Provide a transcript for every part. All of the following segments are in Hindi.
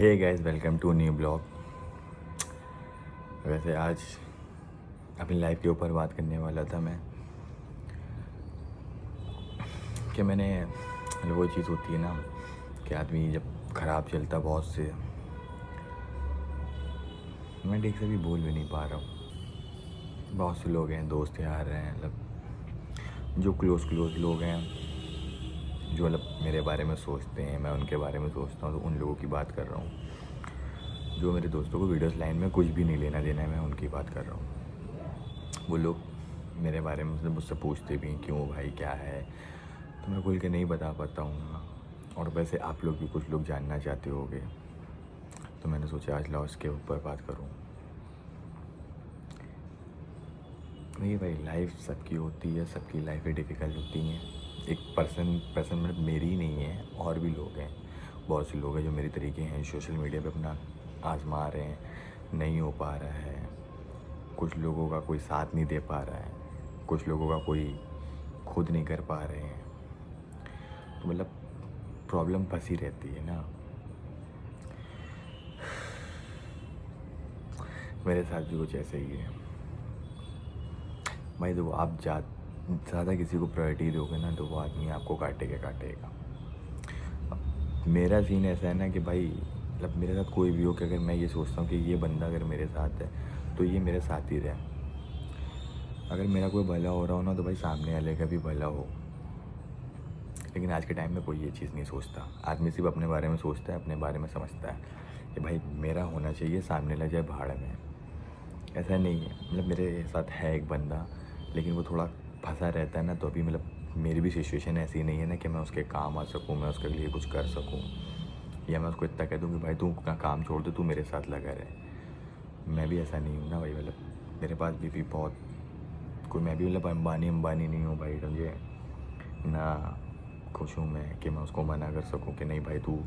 Hey guys, welcome to new blog. वैसे आज अपनी लाइफ के ऊपर बात करने वाला था मैं कि मैंने वो चीज़ होती है ना कि आदमी जब ख़राब चलता बहुत से, मैं ठीक से भी बोल भी नहीं पा रहा हूँ। बहुत से लोग हैं, दोस्त यार हैं, मतलब जो क्लोज़ लोग हैं, जो मतलब मेरे बारे में सोचते हैं, मैं उनके बारे में सोचता हूँ, तो उन लोगों की बात कर रहा हूँ। जो मेरे दोस्तों को वीडियोस लाइन में कुछ भी नहीं लेना देना है, मैं उनकी बात कर रहा हूँ। वो लोग मेरे बारे में मुझसे पूछते भी क्यों भाई क्या है, तो मैं खुल के नहीं बता पाता हूँ। और वैसे आप लोग भी कुछ लोग जानना चाहते होगे, तो मैंने सोचा आज लाओ इसके ऊपर बात करूँ। नहीं भाई, लाइफ सबकी होती है, सबकी लाइफें डिफ़िकल्ट होती हैं। एक पर्सन मतलब मेरी ही नहीं है, और भी लोग हैं, बहुत से लोग हैं जो मेरी तरीके हैं, सोशल मीडिया पे अपना आजमा रहे हैं, नहीं हो पा रहा है। कुछ लोगों का कोई साथ नहीं दे पा रहा है, कुछ लोगों का कोई खुद नहीं कर पा रहे हैं, तो मतलब प्रॉब्लम फंसी रहती है ना। मेरे साथ भी कुछ ऐसे ही है भाई। देखो, आप ज़्यादा किसी को प्रायोरिटी दोगे ना, तो वो आदमी आपको काटेगा। अब मेरा सीन ऐसा है ना कि भाई मतलब मेरे साथ कोई भी हो, कि अगर मैं ये सोचता हूँ कि ये बंदा अगर मेरे साथ है तो ये मेरे साथ ही रहे। अगर मेरा कोई भला हो रहा हो ना, तो भाई सामने वाले का भी भला हो। लेकिन आज के टाइम में कोई ये चीज़ नहीं सोचता। आदमी सिर्फ अपने बारे में सोचता है, अपने बारे में समझता है कि भाई मेरा होना चाहिए, सामने लग जाए भाड़ में। ऐसा नहीं है, मतलब मेरे साथ है एक बंदा, लेकिन वो थोड़ा फंसा रहता है ना, तो अभी मतलब मेरी भी सिचुएशन ऐसी नहीं है ना कि मैं उसके काम आ सकूँ, मैं उसके लिए कुछ कर सकूँ, या मैं उसको इतना कह दूँ कि भाई तू अपना काम छोड़ दे, तू मेरे साथ लगा रहे। मैं भी ऐसा नहीं हूँ ना भाई। मतलब मेरे पास भी बहुत कोई, मैं भी मतलब अंबानी नहीं हूँ भाई। समझे ना, खुश हूँ मैं कि मैं उसको मना कर सकूँ कि नहीं भाई तू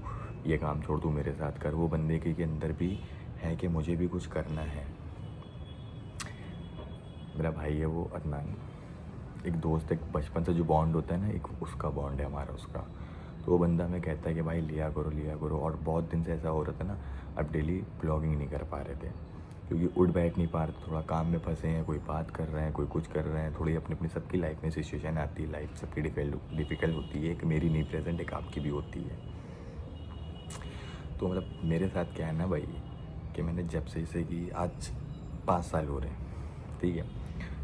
ये काम छोड़, तू मेरे साथ कर। वो बंदे के अंदर भी है कि मुझे भी कुछ करना है। मेरा भाई है वो अदनान, एक दोस्त, एक बचपन से जो बॉन्ड होता है ना, एक उसका बॉन्ड है हमारा उसका। तो वो बंदा हमें कहता है कि भाई लिया करो। और बहुत दिन से ऐसा हो रहा था ना, अब डेली ब्लॉगिंग नहीं कर पा रहे थे, क्योंकि उठ बैठ नहीं पा रहे थे, थोड़ा काम में फंसे हैं, कोई बात कर रहे हैं, कोई कुछ कर रहे हैं, थोड़ी अपनी अपनी सबकी लाइफ में सिचुएशन आती है, लाइफ सबकी डिफ़िकल्ट होती है। एक मेरी नहीं प्रेजेंट, एक आपकी भी होती है। तो मतलब मेरे साथ क्या है ना भाई, कि मैंने जब से इसे कि आज 5 साल हो रहे हैं, ठीक है।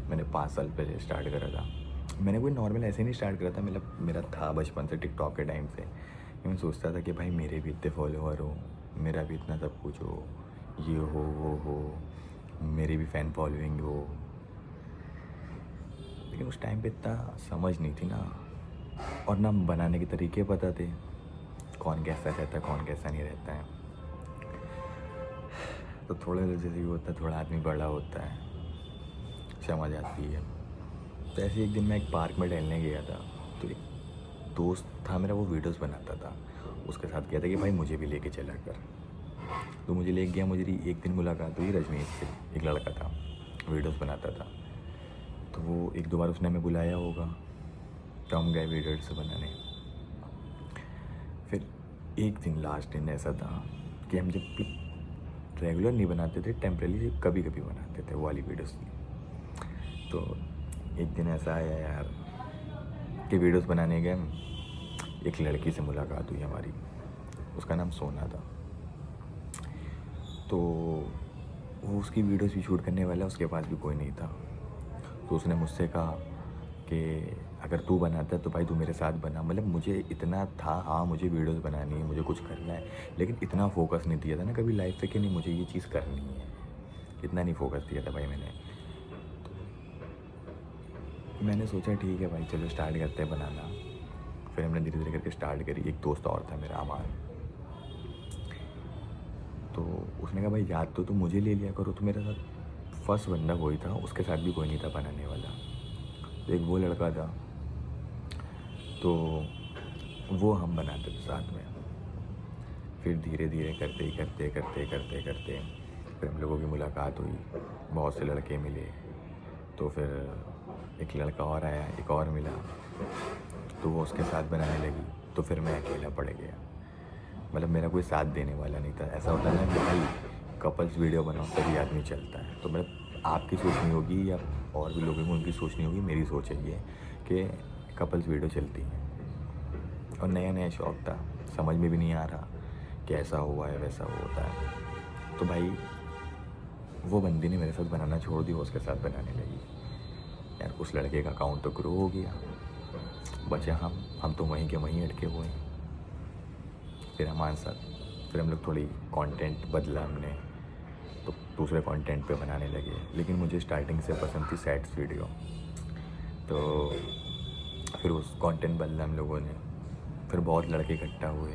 मैंने 5 साल पहले स्टार्ट करा था। मैंने कोई नॉर्मल ऐसे नहीं स्टार्ट करा था, मतलब मेरा था बचपन से टिकटॉक के टाइम से। मैं सोचता था कि भाई मेरे भी इतने फॉलोअर हो, मेरा भी इतना सब कुछ हो, ये हो वो हो, मेरी भी फ़ैन फॉलोइंग हो। लेकिन उस टाइम पे इतना समझ नहीं थी ना, और ना बनाने के तरीके पता थे, कौन कैसा रहता है, कौन कैसा नहीं रहता है। तो थोड़ा जैसे ही होता है, थोड़ा आदमी बड़ा होता है, समझ आती है। तो ऐसे एक दिन मैं एक पार्क में टहलने गया था, तो एक दोस्त था मेरा, वो वीडियोस बनाता था। उसके साथ गया था कि भाई मुझे भी लेके चला कर। तो मुझे ले गया, मुझे एक दिन मुलाकात हुई रजनीश से, एक लड़का था, वीडियोस बनाता था। तो वो एक दो बार उसने हमें बुलाया होगा, तो हम गए वीडियोस बनाने। फिर एक दिन, लास्ट दिन ऐसा था कि हम जब भी रेगुलर नहीं बनाते थे, टेम्परेली कभी कभी बनाते थे वो वाली वीडियोस। तो एक दिन ऐसा आया यार कि वीडियोस बनाने गए हम, एक लड़की से मुलाकात हुई हमारी, उसका नाम सोना था। तो वो उसकी वीडियोस भी शूट करने वाला, उसके पास भी कोई नहीं था। तो उसने मुझसे कहा कि अगर तू बनाता है तो भाई तू मेरे साथ बना। मतलब मुझे इतना था, हाँ मुझे वीडियोस बनानी है, मुझे कुछ करना है, लेकिन इतना फोकस नहीं दिया था ना कभी लाइफ पे कि नहीं मुझे ये चीज़ करनी है। इतना नहीं फोकस दिया था भाई मैंने। मैंने सोचा ठीक है भाई, चलो स्टार्ट करते हैं बनाना। फिर हमने धीरे धीरे करके स्टार्ट करी। एक दोस्त और था मेरा, अमान, तो उसने कहा भाई याद तो मुझे ले लिया करो। तो मेरे साथ फर्स्ट बंदा वही था, उसके साथ भी कोई नहीं था बनाने वाला, तो एक वो लड़का था। तो वो हम बनाते थे साथ में। फिर धीरे धीरे करते फिर हम लोगों की मुलाकात हुई, बहुत से लड़के मिले। तो फिर एक लड़का और आया, एक और मिला, तो वो उसके साथ बनाने लगी। तो फिर मैं अकेला पड़ गया। मतलब मेरा कोई साथ देने वाला नहीं था। ऐसा होता है ना कि भाई कपल्स वीडियो बनाओ तभी आदमी चलता है। तो मतलब आपकी सोचनी होगी या और भी लोगों की उनकी सोचनी होगी, मेरी सोच है ये कि कपल्स वीडियो चलती हैं। और नया नया शौक़ था, समझ में भी नहीं आ रहा कि ऐसा हुआ है वैसा होता है। तो भाई वो बंदी ने मेरे साथ बनाना छोड़ दी, वो उसके साथ बनाने लगी। यार उस लड़के का अकाउंट तो ग्रो हो गया, बचे हम तो वहीं के वहीं अटके हुए हैं। फिर हमारे साथ फिर हम लोग थोड़ी कंटेंट बदला हमने, तो दूसरे कंटेंट पे बनाने लगे। लेकिन मुझे स्टार्टिंग से पसंद थी सैड्स वीडियो, तो फिर उस कंटेंट बदला हम लोगों ने। फिर बहुत लड़के इकट्ठा हुए।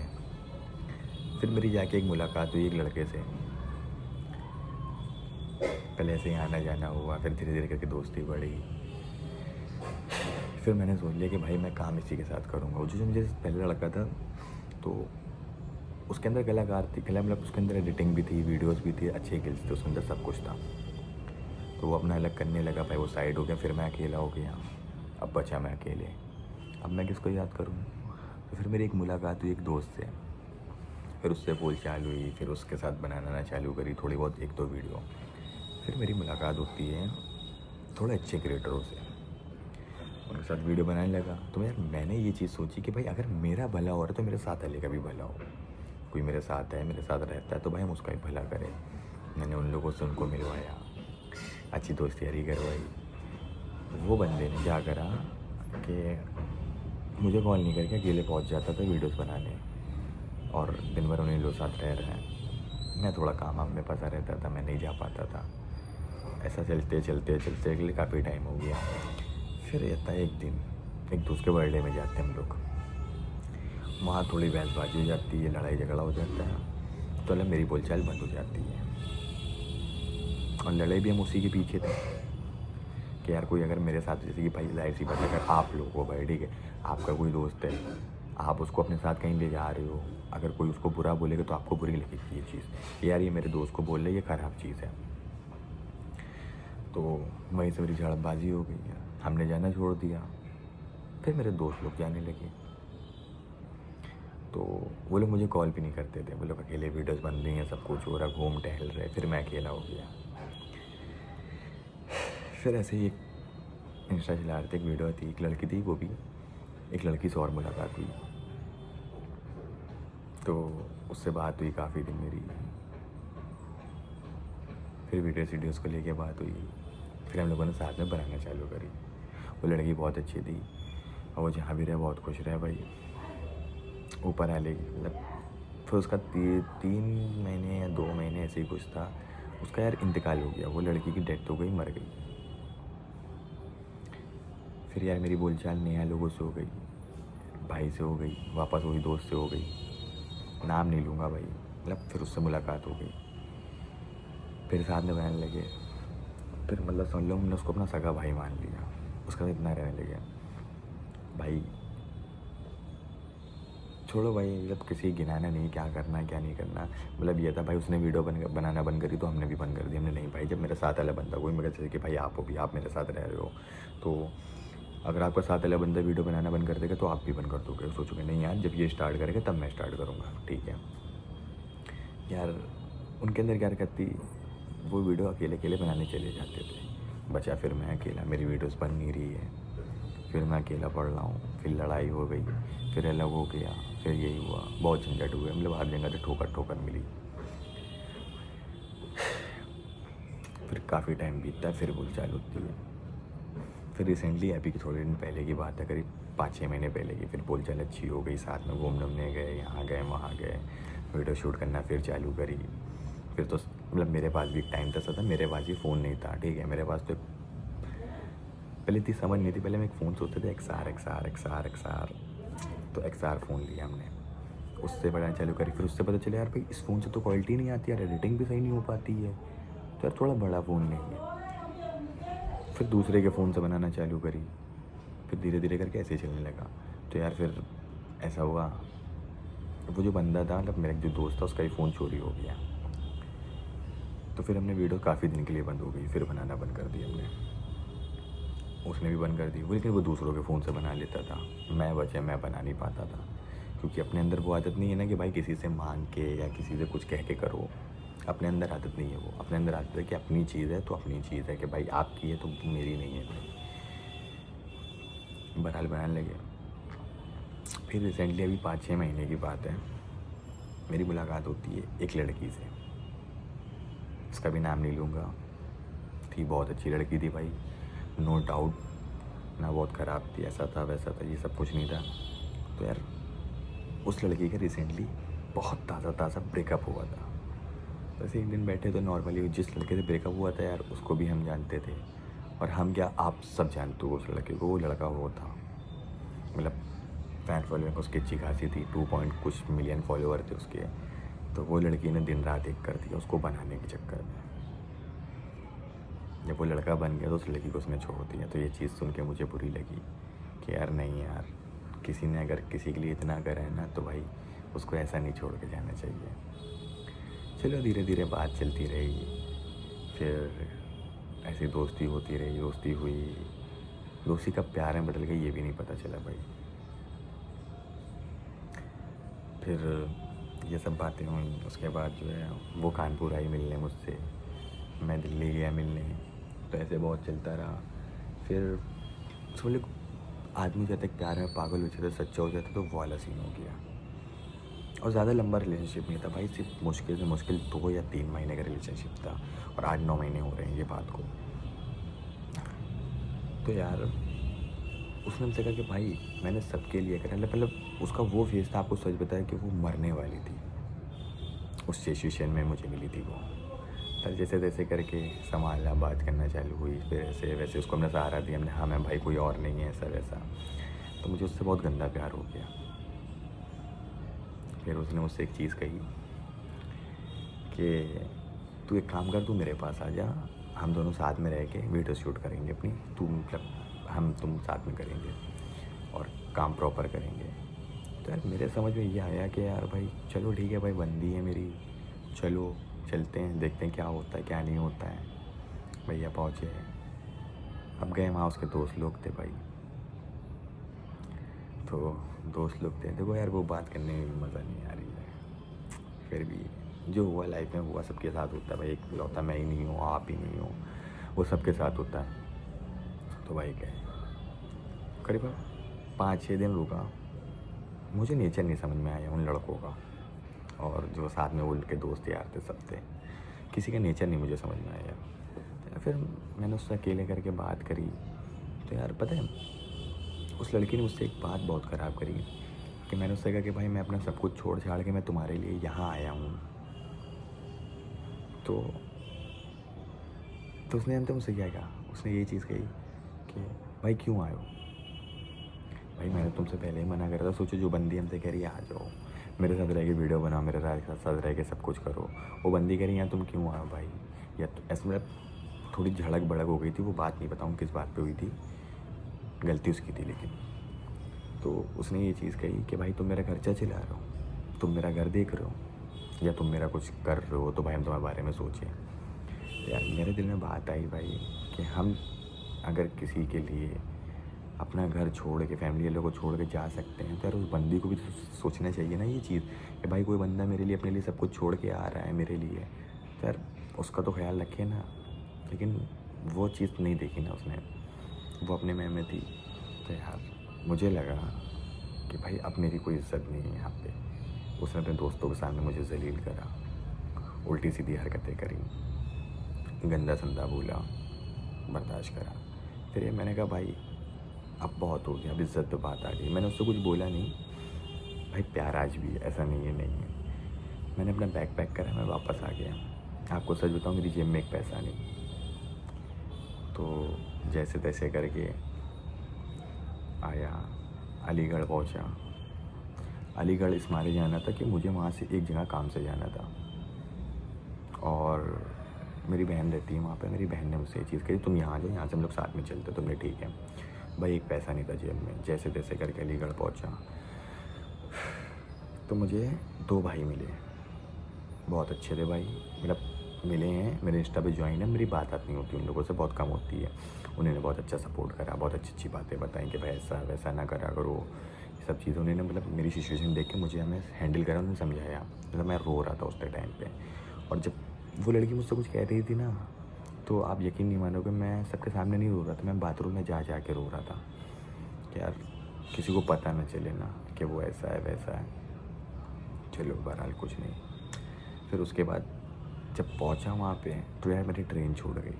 फिर मेरी जाके एक मुलाकात हुई एक लड़के से। पहले ऐसे ही आना जाना हुआ, फिर धीरे धीरे करके दोस्ती बढ़ी। फिर मैंने सोच लिया कि भाई मैं काम इसी के साथ करूँगा। वो जो मुझे पहले लड़का था तो उसके अंदर कलाकार थी, मतलब उसके अंदर एडिटिंग भी थी, वीडियोस भी थी, अच्छे गिल्स थे, उसके अंदर सब कुछ था। तो वो अपना अलग करने लगा, भाई वो साइड हो गया, फिर मैं अकेला हो गया। अब बचा मैं अकेले, अब मैं किसको याद करूँ। तो फिर मेरी एक मुलाकात हुई एक दोस्त से, फिर उससे बोल चाल हुई, फिर उसके साथ बनाना चालू करी थोड़ी बहुत एक दो वीडियो। फिर मेरी मुलाकात होती है थोड़े अच्छे क्रिएटरों से, उनके साथ वीडियो बनाने लगा। तो मैंने ये चीज़ सोची कि भाई अगर मेरा भला हो रहा है तो मेरे साथ वाले का भी भला हो। कोई मेरे साथ है, मेरे साथ रहता है, तो भाई हम उसका भी भला करें। मैंने उन लोगों से उनको मिलवाया, अच्छी दोस्ती यारी करवाई। वो बंदे ने क्या करा कि मुझे कॉल नहीं करके अकेले पहुंच जाता था वीडियोस बनाने, और दिन भर उन्हीं लोग साथ रह रहे हैं। मैं थोड़ा काम में फंसा रहता था, मैं नहीं जा पाता था। ऐसा चलते चलते चलते अगले काफ़ी टाइम हो गया। फिर रहता है एक दिन एक दोस्त के बर्थडे में जाते हैं हम लोग, वहाँ थोड़ी बहसबाजी हो जाती है, लड़ाई झगड़ा हो जाता है। तो मतलब मेरी बोलचाल बंद हो जाती है, और लड़ाई भी हम उसी के पीछे थे कि यार कोई अगर मेरे साथ, जैसे कि भाई जाहिर सी बात है, अगर आप लोग हो भाई ठीक है, आपका कोई दोस्त है, आप उसको अपने साथ कहीं ले जा रहे हो, अगर कोई उसको बुरा बोलेगा तो आपको बुरी लगेगी ये चीज़ कि यार ये मेरे दोस्त को बोल रहे ये ख़राब चीज़ है। तो वहीं से मेरी झड़पबाजी हो गई है, हमने जाना छोड़ दिया। फिर मेरे दोस्त लोग जाने लगे, तो वो लोग मुझे कॉल भी नहीं करते थे। वो लोग अकेले वीडियोस बन रही हैं, सब कुछ हो रहा, घूम टहल रहे। फिर मैं अकेला हो गया। फिर ऐसे ही एक इंस्टा चला रहे थे, एक वीडियो थी, एक लड़की थी, वो भी एक लड़की से और मुलाकात हुई, तो उससे बात हुई काफ़ी दिन मेरी। फिर वीडियोस को लेके बात हुई, फिर हम लोगों ने साथ में बनाना चालू करी। वो लड़की बहुत अच्छी थी, और वो जहाँ भी रहे बहुत खुश रहे भाई। ऊपर आ लेगी, मतलब फिर उसका 3 महीने या 2 महीने ऐसे ही कुछ था, उसका यार इंतकाल हो गया। वो लड़की की डेथ हो गई, मर गई। फिर यार मेरी बोलचाल नया लोगों से हो गई, भाई से हो गई, वापस वही दोस्त से हो गई, नाम नहीं लूँगा भाई। मतलब फिर उससे मुलाकात हो गई, फिर साथ में रहने लगे। फिर मतलब समझ लो हमने उसको अपना सगा भाई मान लिया, उसका इतना रहने लगे भाई। छोड़ो भाई, मतलब किसी गिनाना नहीं क्या करना क्या नहीं करना। मतलब ये था भाई, उसने वीडियो बनाना बंद करी तो हमने भी बंद कर दी। हमने नहीं भाई, जब मेरे साथ वाला बंदा कोई मेरे जैसे कि भाई आप हो भी, आप मेरे साथ रह रहे हो, तो अगर आपका साथ वाला बंदा वीडियो बनाना बंद कर देगा तो आप भी बंद कर दोगे। सोचोगे नहीं यार, जब ये स्टार्ट करेगा तब मैं स्टार्ट करूँगा, ठीक है यार। उनके अंदर क्या करती, वो वीडियो अकेले अकेले बनाने चले जाते थे, बचा फिर मैं अकेला। मेरी वीडियोस बन नहीं रही है, फिर मैं अकेला पढ़ रहा हूँ। फिर लड़ाई हो गई, फिर अलग हो गया, फिर यही हुआ, बहुत झंझट हुए। मतलब हर जगह से ठोकर ठोकर मिली। फिर काफ़ी टाइम बीतता है, फिर बोलचाल होती है। फिर रिसेंटली अभी की थोड़े दिन पहले की बात है, करीब 5-6 महीने पहले की, फिर बोलचाल अच्छी हो गई। साथ में घूमने गए, यहाँ गए वहाँ गए, वीडियो शूट करना फिर चालू करी। फिर तो मतलब मेरे पास भी एक टाइम था मेरे पास भी फ़ोन नहीं था, ठीक है। मेरे पास तो पहले इतनी समझ नहीं थी, पहले मैं एक फ़ोन सोचते थे XR। तो XR फ़ोन लिया हमने, उससे बढ़ाना चालू करी। फिर उससे पता चला यार भाई इस फ़ोन से तो क्वालिटी नहीं आती यार, एडिटिंग भी सही नहीं हो पाती है, तो यार थोड़ा बड़ा फ़ोन लेंगे। फिर दूसरे के फ़ोन से बनाना चालू करी, फिर धीरे धीरे करके ऐसे ही चलने लगा। तो यार फिर ऐसा हुआ, वो जो बंदा था, मतलब मेरा जो दोस्त था, उसका ही फ़ोन चोरी हो गया। तो फिर हमने वीडियो काफ़ी दिन के लिए बंद हो गई, फिर बनाना बंद कर दी हमने। उसने भी बंद कर दी वो, लेकिन वो दूसरों के फ़ोन से बना लेता था। मैं बना नहीं पाता था, क्योंकि अपने अंदर वो आदत नहीं है ना कि भाई किसी से मांग के या किसी से कुछ कह के करो। अपने अंदर आदत नहीं है वो, अपने अंदर आदत है कि अपनी चीज़ है तो अपनी चीज़ है, कि भाई आपकी है तो मेरी नहीं है भाई। बहरहाल बनाने लगे। फिर रिसेंटली अभी 5-6 महीने की बात है, मेरी मुलाकात होती है एक लड़की से, उसका भी नाम नहीं लूँगा। थी बहुत अच्छी लड़की थी भाई, नो डाउट, ना बहुत ख़राब थी, ऐसा था वैसा था, ये सब कुछ नहीं था। तो यार उस लड़की का रिसेंटली बहुत ताज़ा ताज़ा ब्रेकअप हुआ था। बस एक दिन बैठे तो नॉर्मली जिस लड़के से ब्रेकअप हुआ था यार उसको भी हम जानते थे, और हम क्या आप सब जानते हो उस लड़के को। वो लड़का वो था, मतलब फ़ैन फॉलोइंग उसकी अच्छी खासी थी, 2 पॉइंट कुछ मिलियन फॉलोवर थे उसके। तो वो लड़की ने दिन रात एक कर दिया उसको बनाने के चक्कर में। जब वो लड़का बन गया तो उस लड़की को उसने छोड़ दिया। तो ये चीज़ सुन के मुझे बुरी लगी कि यार नहीं यार, किसी ने अगर किसी के लिए इतना करा है ना तो भाई उसको ऐसा नहीं छोड़ के जाना चाहिए। चलो धीरे धीरे बात चलती रही, फिर ऐसी दोस्ती होती रही, दोस्ती हुई, दोस्ती कब प्यार में बदल गई ये भी नहीं पता चला भाई। फिर ये सब बातें हुई, उसके बाद जो है वो कानपुर आई मिलने मुझसे, मैं दिल्ली गया मिलने, तो ऐसे बहुत चलता रहा। फिर समझ लो आदमी जब तक प्यार में पागल हो जाता, सच्चा हो जाता तो वो वाला सीन हो गया। और ज़्यादा लंबा रिलेशनशिप नहीं था भाई, सिर्फ मुश्किल से मुश्किल 2 या 3 महीने का रिलेशनशिप था, और 8-9 महीने हो रहे हैं ये बात को। तो यार उसने मुझसे कहा कि भाई मैंने सबके लिए करा, मतलब उसका वो फेज़ था, आपको सच बताया कि वो मरने वाली थी, उस सिचुएशन में मुझे मिली थी वो। पर जैसे तैसे करके संभालना, बात करना चालू हुई, फिर ऐसे वैसे उसको हमने सहारा दिया, हमने हाँ मैं भाई कोई और नहीं है ऐसा वैसा। तो मुझे उससे बहुत गंदा प्यार हो गया। फिर उसने मुझसे एक चीज़ कही कि तू एक काम कर, तू मेरे पास आ जा, हम दोनों साथ में रह के वीडियो शूट करेंगे अपनी, तू मतलब तुम साथ में करेंगे और काम प्रॉपर करेंगे। तो यार मेरे समझ में ये आया कि यार भाई चलो ठीक है भाई, बंदी है मेरी, चलो चलते हैं, देखते हैं क्या होता है क्या नहीं होता है। भैया पहुँचे, अब गए वहाँ, उसके दोस्त लोग थे भाई। तो दोस्त लोग थे, देखो यार वो बात करने में मज़ा नहीं आ रही है। फिर भी जो हुआ लाइफ में हुआ, सबके साथ होता है भाई, एक लौता मैं ही नहीं हूँ, आप ही नहीं हो, वो सबके साथ होता है। तो भाई गए, करीबन 5-6 दिन रुका। मुझे नेचर नहीं समझ में आया उन लड़कों का, और जो साथ में उनके दोस्त यार थे सब थे, किसी का नेचर नहीं मुझे समझ में आया। तो फिर मैंने उससे अकेले करके बात करी। तो यार पता है उस लड़की ने मुझसे एक बात बहुत ख़राब करी कि मैंने उससे कहा कि भाई मैं अपना सब कुछ छोड़ छाड़ के मैं तुम्हारे लिए यहाँ आया हूँ। तो उसने अंत मुझसे क्या कहा, उसने ये चीज़ कही कि भाई क्यों आए हो। भाई मैंने तुमसे पहले ही मना करा था, सोचो जो बंदी हमसे कह रही है आ जाओ, मेरे साथ रह के वीडियो बनाओ, मेरे साथ रह के सब कुछ करो, वो बंदी कह रही है तुम क्यों आए भाई। या तो ऐसे मतलब थोड़ी झड़क भड़क हो गई थी, वो बात नहीं बताऊँ किस बात पे हुई थी, गलती उसकी थी लेकिन। तो उसने ये चीज़ कही कि भाई तुम मेरा खर्चा चला रहे हो, तुम मेरा घर देख रहे हो, या तुम मेरा कुछ कर रहे हो तो भाई हम तुम्हारे बारे में सोचें। यार मेरे दिल में बात आई भाई कि हम अगर किसी के लिए अपना घर छोड़ के, फैमिली वालों को छोड़ के जा सकते हैं, तो यार उस बंदी को भी तो सोचना चाहिए ना ये चीज़ कि भाई कोई बंदा मेरे लिए, अपने लिए सब कुछ छोड़ के आ रहा है मेरे लिए, तो यार उसका तो ख्याल रखे ना। लेकिन वो चीज़ नहीं देखी ना उसने, वो अपने में थी। तो यार मुझे लगा कि भाई अब मेरी कोई इज्जत नहीं है यहाँ पे। उसने अपने दोस्तों के सामने मुझे जलील करा, उल्टी सीधी हरकतें करी, गंदा संदा बोला, बर्दाश्त करा। फिर ये मैंने कहा भाई अब बहुत हो गया, अब इज़्ज़त पे बात आ गई। मैंने उससे कुछ बोला नहीं भाई, प्यार आज भी है, ऐसा नहीं है नहीं है। मैंने अपना बैग पैक करा, मैं वापस आ गया। आपको सच बताऊँ मेरी जेब में एक पैसा नहीं। तो जैसे तैसे करके आया, अलीगढ़ पहुंचा। अलीगढ़ इस मारे जाना था कि मुझे वहाँ से एक जगह काम से जाना था, और मेरी बहन रहती है वहाँ पे। मेरी बहन ने मुझसे ये चीज़ कही तुम यहाँ जाओ, यहाँ से हम लोग साथ में चलते। तुमने ठीक है भाई, एक पैसा नहीं था जेब में। जैसे तैसे करके अलीगढ़ पहुँचा तो मुझे 2 भाई मिले, बहुत अच्छे थे भाई, मतलब मिले हैं, मेरे इंस्टा पे ज्वाइन है। मेरी बात नहीं होती उन लोगों से, बहुत कम होती है। उन्होंने बहुत अच्छा सपोर्ट करा, बहुत अच्छी अच्छी बातें बताई कि भाई ऐसा वैसा ना करा करो, ये सब चीज़ें उन्होंने मतलब मेरी सिचुएशन देख के मुझे हमें हैंडल करा, उन्होंने समझाया। मतलब मैं रो रहा था उस टाइम पे, और जब वो लड़की मुझसे कुछ कह रही थी ना, तो आप यकीन नहीं मानोगे, मैं सबके सामने नहीं रो रहा था, मैं बाथरूम में जा जा के रो रहा था कि यार किसी को पता ना चले ना कि वो ऐसा है वैसा है। चलो बहरहाल कुछ नहीं। फिर उसके बाद जब पहुंचा वहाँ पे तो यार मेरी ट्रेन छूट गई।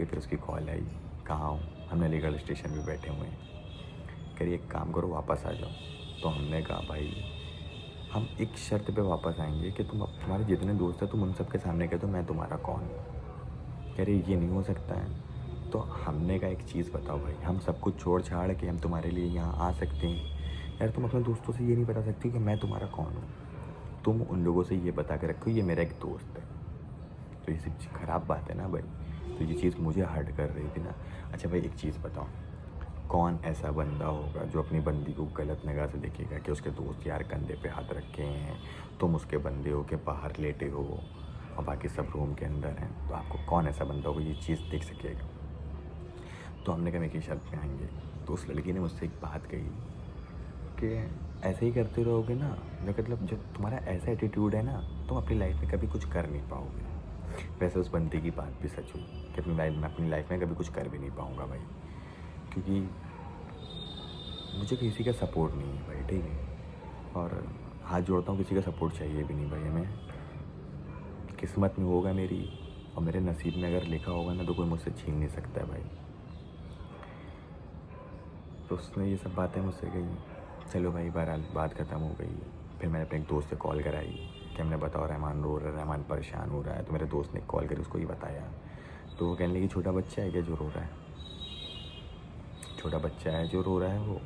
फिर उसकी कॉल आई, कहाँ हूँ? हमने अलीगढ़ स्टेशन पे बैठे हुए हैं। कह रही एक काम करो वापस आ जाओ। तो हमने कहा भाई हम एक शर्त पे वापस आएंगे कि तुम्हारे जितने दोस्त हैं तुम उन सबके सामने कह दो मैं तुम्हारा कौन हूँ। कह रही ये नहीं हो सकता है। तो हमने कहा एक चीज़ बताओ भाई, हम सब कुछ छोड़ छाड़ के हम तुम्हारे लिए यहाँ आ सकते हैं। यार तुम अपने दोस्तों से ये नहीं बता सकती कि मैं तुम्हारा कौन हूँ। तुम उन लोगों से ये बता के रखो ये मेरा एक दोस्त है। तो ये सब ख़राब बात है ना भाई। तो ये चीज़ मुझे हर्ट कर रही थी ना। अच्छा भाई एक चीज़ बताओ, कौन ऐसा बंदा होगा जो अपनी बंदी को गलत निगाह से देखेगा कि उसके दोस्त यार कंधे पे हाथ रखे हैं, तुम उसके बंदे हो के बाहर लेटे हो और बाकी सब रूम के अंदर हैं, तो आपको कौन ऐसा बंदा होगा ये चीज़ देख सकेगा। तो हमने कहा एक ही शर्त पे आएंगे। तो उस लड़की ने मुझसे एक बात कही कि ऐसे ही करते रहोगे ना, मतलब जब तुम्हारा ऐसा एटीट्यूड है ना, तुम अपनी लाइफ में कभी कुछ कर नहीं पाओगे। वैसे उस बंदे की बात भी सच हुई कि अपनी लाइफ में कभी कुछ कर भी नहीं पाऊँगा भाई, क्योंकि मुझे किसी का सपोर्ट नहीं है भाई, ठीक है। और हाथ जोड़ता हूँ, किसी का सपोर्ट चाहिए भी नहीं भाई हमें। किस्मत में होगा मेरी और मेरे नसीब में अगर लिखा होगा ना तो कोई मुझसे छीन नहीं सकता है भाई। तो उसने ये सब बातें मुझसे कही। चलो भाई बहरहाल बात ख़त्म हो गई। फिर मैंने अपने एक दोस्त से कॉल कराई कि हमने बताओ रहमान रो रहा है, रहमान परेशान हो रहा है। तो मेरे दोस्त ने कॉल करी, उसको ही बताया। तो वो कहने लगी छोटा बच्चा है क्या जो रो रहा है? छोटा बच्चा है जो रो रहा है वो?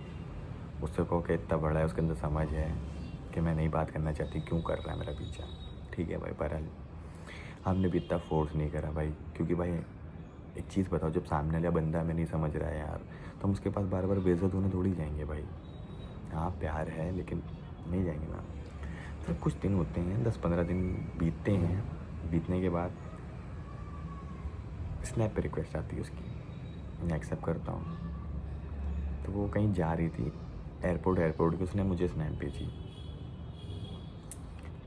उससे कहो कि इतना बड़ा है, उसके अंदर समझ है कि मैं नहीं बात करना चाहती, क्यों कर रहा है मेरा पीछा। ठीक है भाई बहरहाल हमने भी इतना फोर्स नहीं करा भाई, क्योंकि भाई एक चीज़ बताओ, जब सामने वाला बंदा हमें नहीं समझ रहा है यार, तो हम उसके पास बार बार बेइज्जत होने थोड़ी जाएंगे भाई। हाँ प्यार है लेकिन नहीं जाएंगे ना। फिर कुछ दिन होते हैं, 10-15 दिन बीतते हैं। बीतने के बाद स्नैप पे रिक्वेस्ट आती है उसकी, मैं एक्सेप्ट करता हूँ। तो वो कहीं जा रही थी, एयरपोर्ट की, उसने मुझे स्नैप भेजी।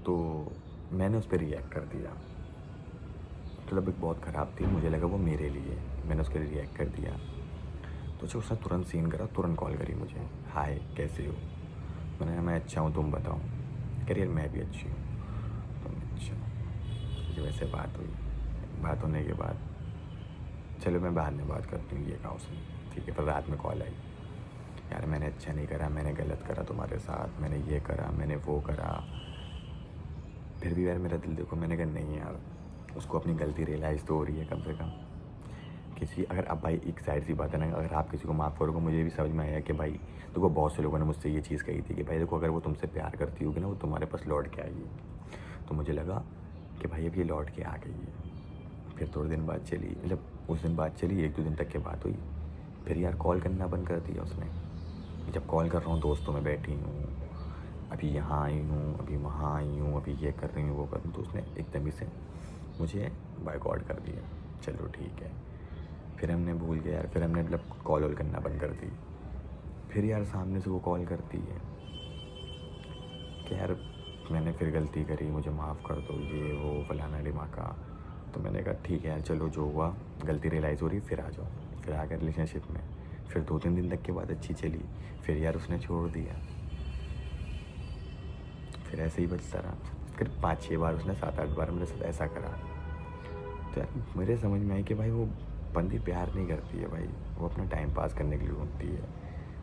तो मैंने उस पर रिएक्ट कर दिया। मतलब एक बहुत ख़राब थी, मुझे लगा वो मेरे लिए, मैंने उसके लिए रिएक्ट कर दिया। तो अच्छा उसने तुरंत सीन करा, तुरंत कॉल करी मुझे, हाय कैसे हो? मैंने कहा मैं अच्छा हूँ, तुम बताओ। कह रही यार मैं भी अच्छी हूँ। तो मैं अच्छा। जो वैसे बात होने के बाद चलो मैं बाद में बात करती हूँ, ये कहा उसने। ठीक है। पर रात में कॉल आई, यार मैंने अच्छा नहीं करा, मैंने गलत करा तुम्हारे साथ, मैंने ये करा, मैंने वो करा। फिर भी यार मेरा दिल देखो, मैंने कहा नहीं यार, उसको अपनी गलती रियलाइज़ तो हो रही है कम से कम। किसी अगर अब भाई एक साइड सी बात है ना, अगर आप किसी को माफ़ करोगे, मुझे भी समझ में आया कि भाई देखो बहुत से लोगों ने मुझसे ये चीज़ कही थी कि भाई देखो अगर वो तुमसे प्यार करती होगी ना, वो तुम्हारे पास लौट के आएगी। तो मुझे लगा कि भाई अब ये लौट के आ गई है। फिर थोड़े दिन बाद चली, मतलब उस दिन बात चली, 1-2 दिन तक की बात हुई। फिर यार कॉल करना बंद कर दिया उसने। जब कॉल कर रहा हूँ दोस्तों में बैठी हूँ, अभी यहाँ आई हूँ, अभी वहाँ आई हूँ, अभी ये कर रही हूँ, वो कर रही हूँ, तो उसने एकदम ही से मुझे बॉयकॉट कर दिया। चलो ठीक है। फिर हमने भूल गया यार, फिर हमने मतलब कॉल वॉल करना बंद कर दी। फिर यार सामने से वो कॉल करती है कि यार मैंने फिर गलती करी, मुझे माफ़ कर दो, ये वो फलाना ढिमाका। तो मैंने कहा ठीक है यार, चलो जो हुआ गलती रियलाइज़ हो रही, फिर आ जाओ। फिर आ गए रिलेशनशिप में। फिर 2-3 दिन तक के बाद अच्छी चली, फिर यार उसने छोड़ दिया। फिर ऐसे ही बचता रहा। फिर 5-6 बार उसने 7-8 बार मेरे साथ ऐसा करा। तो यार मेरे समझ में आई कि भाई वो बंदी प्यार नहीं करती है भाई, वो अपना टाइम पास करने के लिए ढूंढती है।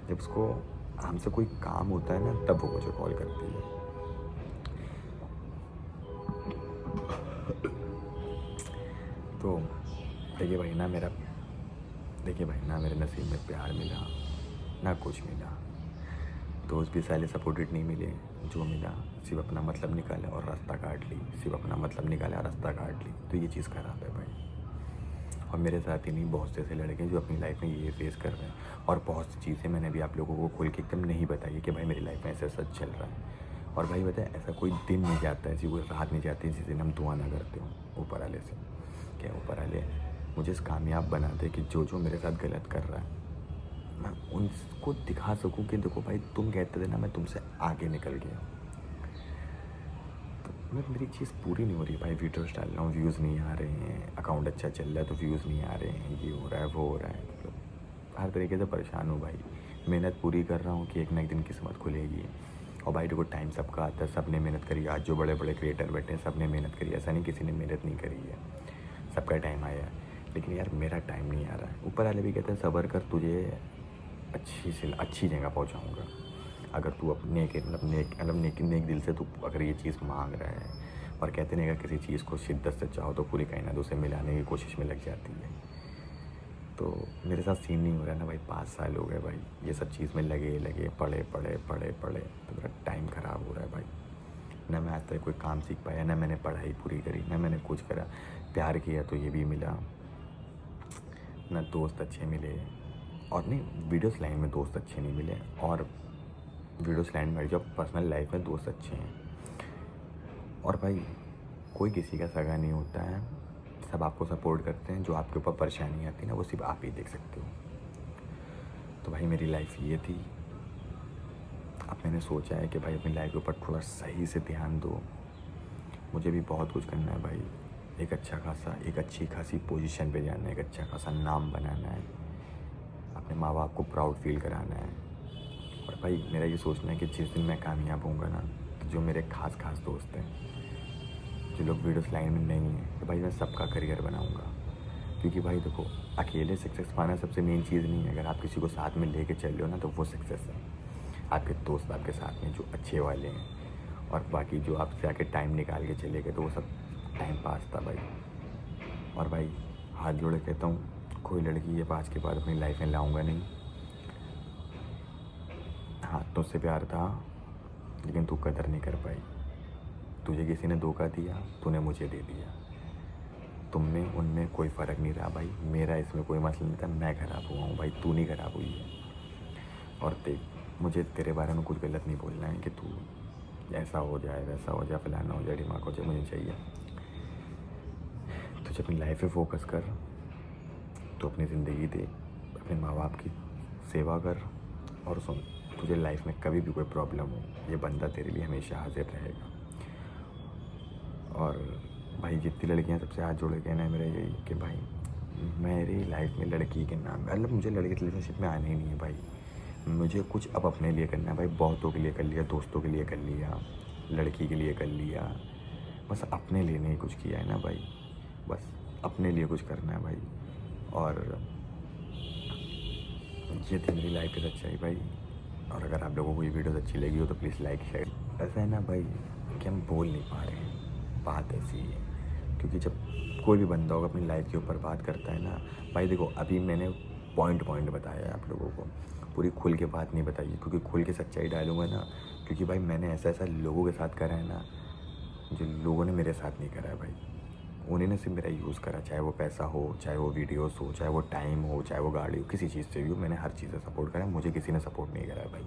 जब उसको हमसे कोई काम होता है ना, तब वो मुझे कॉल करती है। तो देखिए भाई ना मेरे नसीब में प्यार मिला ना कुछ मिला। दोस्त भी साले सपोर्टेड नहीं मिले, जो मिला सिर्फ अपना मतलब निकाला और रास्ता काट ली, सिर्फ अपना मतलब निकाला और रास्ता काट ली। तो ये चीज़ ख़राब है भाई। और मेरे साथ ही नहीं, बहुत से ऐसे लड़के हैं जो अपनी लाइफ में ये फेस कर रहे हैं। और बहुत सी चीज़ें मैंने भी आप लोगों को खोल के एकदम नहीं बताई कि भाई मेरी लाइफ में ऐसा सच चल रहा है। और भाई बताए ऐसा कोई दिन नहीं जाता है, ऐसी कोई रात नहीं जाती जिस दिन हम दुआ ना करते हो ऊपर वाले से, क्या ऊपर वाले मुझे इस कामयाब बना दे कि जो मेरे साथ गलत कर रहा है मैं उनको दिखा सकूं कि देखो भाई तुम कहते थे ना मैं तुमसे आगे निकल गया। तो मेरी चीज़ पूरी नहीं हो रही भाई, वीडियोस डाल रहा हूँ, व्यूज़ नहीं आ रहे हैं, अकाउंट अच्छा चल रहा है तो व्यूज़ नहीं आ रहे हैं, ये हो रहा है वो हो रहा है, मतलब हर तरीके से परेशान हूँ भाई। मेहनत पूरी कर रहा हूँ कि एक ना एक दिन किस्मत खुलेगी। और भाई देखो टाइम सबका आता है, सब ने मेहनत करी, आज जो बड़े बड़े क्रिएटर बैठे हैं सब ने मेहनत करी, ऐसा नहीं किसी ने मेहनत नहीं करी है, सबका टाइम आया है। लेकिन यार मेरा टाइम नहीं आ रहा है। ऊपर वाले भी कहते हैं सब्र कर, तुझे अच्छी जगह पहुंचाऊंगा। अगर तू अपने के नेक दिल से तू अगर ये चीज़ मांग रहा है, और कहते नहीं अगर किसी चीज़ को शिद्दत से चाहो तो पूरी कायनात उसे मिलाने की कोशिश में लग जाती है। तो मेरे साथ सीन नहीं हो रहा है ना भाई, 5 साल हो गए भाई ये सब चीज़ में लगे पढ़े तो मेरा टाइम ख़राब हो रहा है भाई। ना मैं आज तक कोई काम सीख पाया, ना मैंने पढ़ाई पूरी करी, ना मैंने कुछ करा। प्यार किया तो ये भी मिला ना, दोस्त अच्छे मिले, और नहीं वीडियोस लाइन में दोस्त अच्छे नहीं मिले, और वीडियोस लाइन में जो पर्सनल लाइफ में दोस्त अच्छे हैं। और भाई कोई किसी का सगा नहीं होता है, सब आपको सपोर्ट करते हैं। जो आपके ऊपर परेशानी आती है ना वो सिर्फ आप ही देख सकते हो। तो भाई मेरी लाइफ ये थी। अब मैंने सोचा है कि भाई अपनी लाइफ के ऊपर थोड़ा सही से ध्यान दो। मुझे भी बहुत कुछ करना है भाई, एक अच्छी खासी पोजीशन पे जाना है, एक अच्छा खासा नाम बनाना है, अपने माँ बाप को प्राउड फील कराना है। और भाई मेरा ये सोचना है कि जिस दिन मैं कामयाब होऊंगा ना, तो जो मेरे खास दोस्त हैं, जो लोग वीडियोस लाइन में नहीं हैं, तो भाई मैं सबका करियर बनाऊंगा। क्योंकि भाई देखो अकेले सक्सेस पाना सबसे मेन चीज़ नहीं है, अगर आप किसी को साथ में लेके चल रहे हो ना तो वो सक्सेस है। आपके दोस्त आपके साथ में जो अच्छे वाले हैं, और बाकी जो आपसे आके टाइम निकाल के चले गए तो वो सब टाइम पास था भाई। और भाई हाथ जोड़े कहता हूँ, कोई लड़की ये 5 के बाद अपनी लाइफ में लाऊंगा नहीं। हाँ तुझसे प्यार था लेकिन तू कदर नहीं कर पाई, तुझे किसी ने धोखा दिया, तूने मुझे दे दिया। तुम में उनमें कोई फ़र्क नहीं रहा भाई, मेरा इसमें कोई मसला नहीं था, मैं ख़राब हुआ हूँ भाई, तू नहीं ख़राब हुई है। और देख मुझे तेरे बारे में कुछ गलत नहीं बोलना है कि तू ऐसा हो जाए वैसा हो जाए फलाना हो जाए दिमाग हो जाए, मुझे चाहिए तुझे अपनी लाइफ पे फोकस कर, तो अपनी ज़िंदगी दे, अपने माँ बाप की सेवा कर। और सुन, तुझे लाइफ में कभी भी कोई प्रॉब्लम हो, ये बंदा तेरे लिए हमेशा हाजिर रहेगा। और भाई जितनी लड़कियां सबसे हाथ जोड़ के कहना है मेरा यही कि भाई मेरी लाइफ में लड़की के नाम, मतलब मुझे लड़के रिलेशनशिप में आना ही नहीं है भाई। मुझे कुछ अब अपने लिए करना है भाई, बहुतों के लिए कर लिया, दोस्तों के लिए कर लिया, लड़की के लिए कर लिया, बस अपने लिए नहीं कुछ किया है ना भाई, बस अपने लिए कुछ करना है भाई। और ये थी मेरी लाइफ की सच्चाई भाई। और अगर आप लोगों को ये वीडियो अच्छी लगी हो तो प्लीज़ लाइक शेयर। ऐसा है ना भाई कि हम बोल नहीं पा रहे हैं, बात ऐसी है। क्योंकि जब कोई भी बंदा होगा अपनी लाइफ के ऊपर बात करता है ना भाई, देखो अभी मैंने पॉइंट बताया है आप लोगों को, पूरी खुल के बात नहीं बताई, क्योंकि खुल के सच्चाई डालूंगा ना, क्योंकि भाई मैंने ऐसा लोगों के साथ करा है ना जो लोगों ने मेरे साथ नहीं करा है भाई। उन्होंने सिर्फ मेरा यूज़ करा, चाहे वो पैसा हो, चाहे वो वीडियोस हो, चाहे वो टाइम हो, चाहे वो गाड़ी हो, किसी चीज़ से भी हो, मैंने हर चीज़ से सपोर्ट करा है, मुझे किसी ने सपोर्ट नहीं करा है भाई।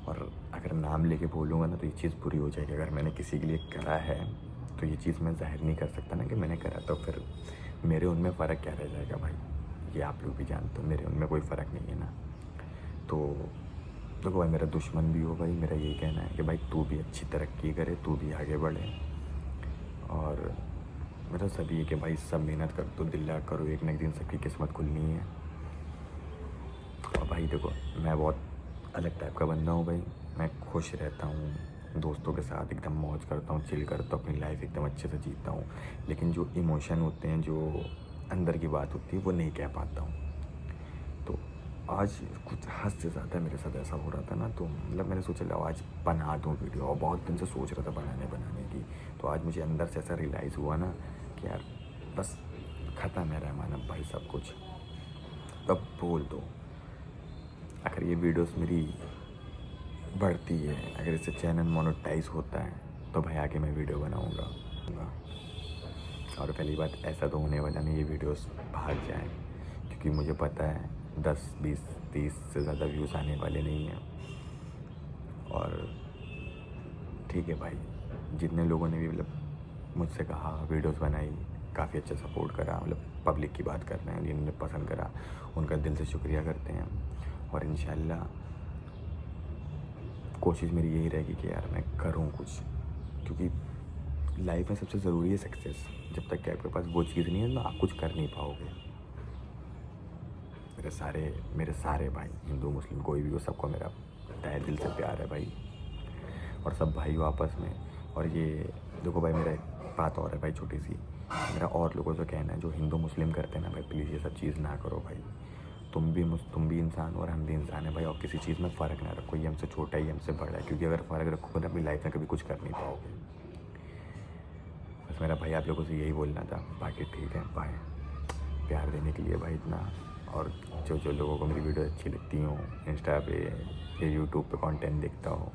और अगर नाम लेके बोलूँगा ना तो ये चीज़ बुरी हो जाएगी। अगर मैंने किसी के लिए करा है तो ये चीज़ मैं ज़ाहिर नहीं कर सकता ना कि मैंने करा, तो फिर मेरे उनमें फ़र्क क्या रह जाएगा भाई, ये आप लोग भी जानते हो, मेरे उनमें कोई फ़र्क नहीं है ना। तो देखो भाई मेरा दुश्मन भी हो भाई, मेरा यही कहना है कि भाई तू भी अच्छी तरक्की करे, तू भी आगे बढ़े। और मेरा सभी है कि भाई सब मेहनत कर, तो दिल लगा करो, एक ना एक दिन सबकी किस्मत खुलनी है। और भाई देखो मैं बहुत अलग टाइप का बंदा हूँ भाई, मैं खुश रहता हूँ, दोस्तों के साथ एकदम मौज करता हूँ, चिल करता हूँ, अपनी लाइफ एकदम अच्छे से जीता हूँ। लेकिन जो इमोशन होते हैं, जो अंदर की बात होती है, वो नहीं कह पाता हूँ। तो आज कुछ हद से ज़्यादा मेरे साथ ऐसा हो रहा था ना, तो मतलब मैंने सोचा लो आज बना दूँ वीडियो, और बहुत दिन से सोच रहा था बनाने की। तो आज मुझे अंदर से ऐसा रियलाइज़ हुआ ना कि यार बस ख़त्म है रहमानब भाई सब कुछ, तब बोल दो। अगर ये वीडियोस मेरी बढ़ती है, अगर इससे चैनल मोनेटाइज होता है तो भाई आगे मैं वीडियो बनाऊंगा। और पहली बात ऐसा तो होने वाला नहीं ये वीडियोस भाग जाएं, क्योंकि मुझे पता है 10, 20, 30 से ज़्यादा व्यूज़ आने वाले नहीं हैं। और ठीक है भाई, जितने लोगों ने भी मतलब मुझसे कहा वीडियोस बनाई, काफ़ी अच्छा सपोर्ट करा, मतलब पब्लिक की बात कर रहे हैं, जिन्होंने पसंद करा उनका दिल से शुक्रिया करते हैं। और इंशाल्लाह कोशिश मेरी यही रहेगी कि यार मैं करूँ कुछ, क्योंकि लाइफ में सबसे ज़रूरी है सक्सेस। जब तक कि आपके पास वो चीज़ नहीं है तो आप कुछ कर नहीं पाओगे। मेरे सारे भाई, हिंदू मुस्लिम कोई भी हो, सबको मेरा तहे दिल से प्यार है भाई, और सब भाई हो आपस में। और ये देखो भाई, मेरा एक बात और है भाई छोटी सी, मेरा और लोगों से कहना है जो हिंदू मुस्लिम करते हैं ना भाई, प्लीज़ ये सब चीज़ ना करो भाई। तुम भी इंसान हो और हम भी इंसान हैं भाई, और किसी चीज़ में फ़र्क ना रखो, ये हमसे छोटा है ये हमसे बड़ा है, क्योंकि अगर फ़र्क रखोगे तो अपनी लाइफ में कभी कुछ कर नहीं पाओगे। बस मेरा भाई आप लोगों से यही बोलना था, बाकी ठीक है, बाय। प्यार देने के लिए भाई इतना, और जो लोगों को मेरी वीडियो अच्छी लगती हो, इंस्टा पे या यूट्यूब पे कंटेंट देखता हो,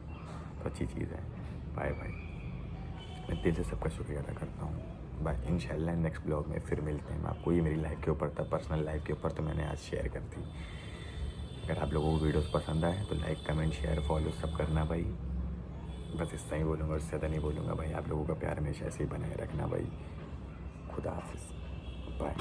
तो अच्छी चीज़ है। बाय बाय, मैं दिल से सबका शुक्रिया अदा करता हूँ। बाय, इंशाल्लाह नेक्स्ट ब्लॉग में फिर मिलते हैं। मैं आपको ये मेरी लाइफ के ऊपर था, पर्सनल लाइफ के ऊपर, तो मैंने आज शेयर कर दी। अगर आप लोगों को वीडियोस पसंद आए तो लाइक कमेंट शेयर फॉलो सब करना भाई। बस इतना ही बोलूँगा, उससे ज़्यादा नहीं बोलूँगा भाई। आप लोगों का प्यार हमेशा ऐसे ही बनाए रखना भाई। खुदा हाफिज़, बाय।